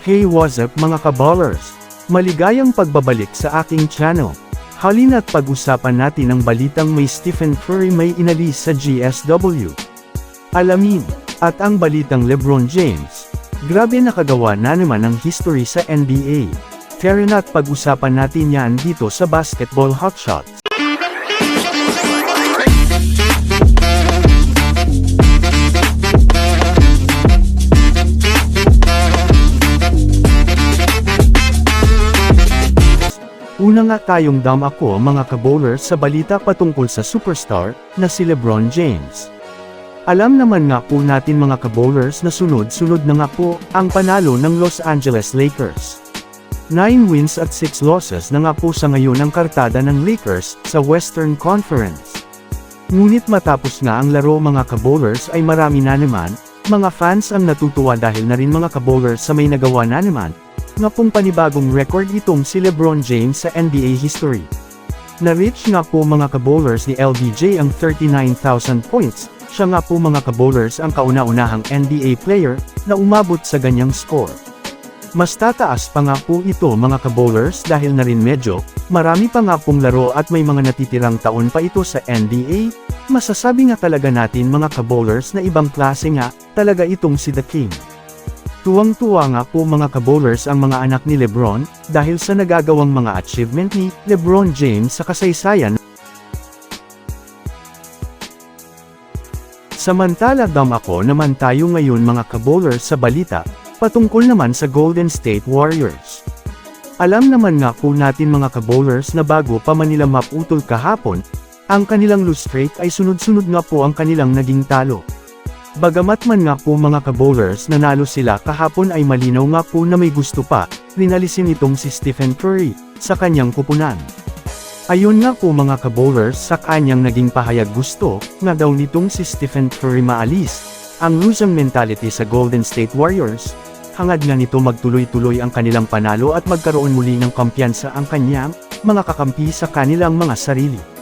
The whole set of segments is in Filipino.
Hey, what's up mga kaballers? Maligayang pagbabalik sa aking channel. Halina't pag-usapan natin ang balitang may Stephen Curry may inalis sa GSW. Alamin, at ang balitang LeBron James. Grabe nakagawa na naman ng history sa NBA. Tara na't pag-usapan natin yan dito sa Basketball Hotshots. Una nga tayong ako mga kabowlers sa balita patungkol sa superstar na si LeBron James. Alam naman nga po natin mga kabowlers na sunod-sunod na nga po ang panalo ng Los Angeles Lakers. 9 wins at 6 losses na nga po sa ngayon ang kartada ng Lakers sa Western Conference. Ngunit matapos nga ang laro mga kabowlers ay marami na naman, mga fans ang natutuwa dahil na rin mga kabowlers sa may nagawa na naman, nga pong panibagong record itong si LeBron James sa NBA history. Na-reach nga po mga kabowlers ni LBJ ang 39,000 points, siya nga po mga kabowlers ang kauna-unahang NBA player na umabot sa ganyang score. Mas tataas pa nga po ito mga kabowlers dahil na rin medyo, marami pa nga pong laro at may mga natitirang taon pa ito sa NBA, masasabi nga talaga natin mga kabowlers na ibang klase nga, talaga itong si The King. Tuwang-tuwa nga po mga kabowlers ang mga anak ni LeBron, dahil sa nagagawang mga achievement ni LeBron James sa kasaysayan. Samantala ako naman tayo ngayon mga kabowlers sa balita, patungkol naman sa Golden State Warriors. Alam naman nga po natin mga kabowlers na bago pa man nila maputol kahapon, ang kanilang lose streak ay sunod-sunod nga po ang kanilang naging talo. Bagamat man nga po mga kabowlers nanalo sila kahapon ay malinaw nga po na may gusto pa, rinalisin itong si Stephen Curry, sa kanyang kupunan. Ayun nga po mga kabowlers sa kanyang naging pahayag gusto, nga daw nitong si Stephen Curry maalis, ang losing mentality sa Golden State Warriors, hangad nga nito magtuloy-tuloy ang kanilang panalo at magkaroon muli ng kumpiyansa ang kanyang, mga kakampi sa kanilang mga sarili.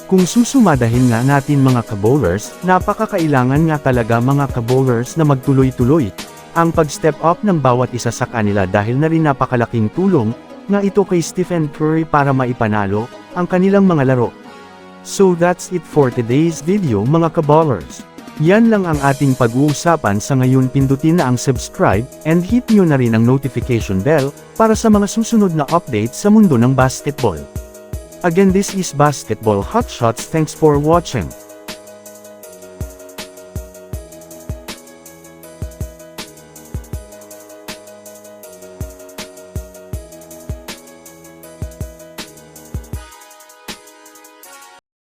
Kung susumadahin nga natin mga kabowlers, napakakailangan nga talaga mga kabowlers na magtuloy-tuloy, ang pag-step up ng bawat isa sa kanila dahil na rin napakalaking tulong, nga ito kay Stephen Curry para maipanalo, ang kanilang mga laro. So that's it for today's video mga kabowlers. Yan lang ang ating pag-uusapan sa ngayon, pindutin na ang subscribe, and hit nyo na rin ang notification bell, para sa mga susunod na updates sa mundo ng basketball. Again, this is Basketball Hotshots. Thanks for watching.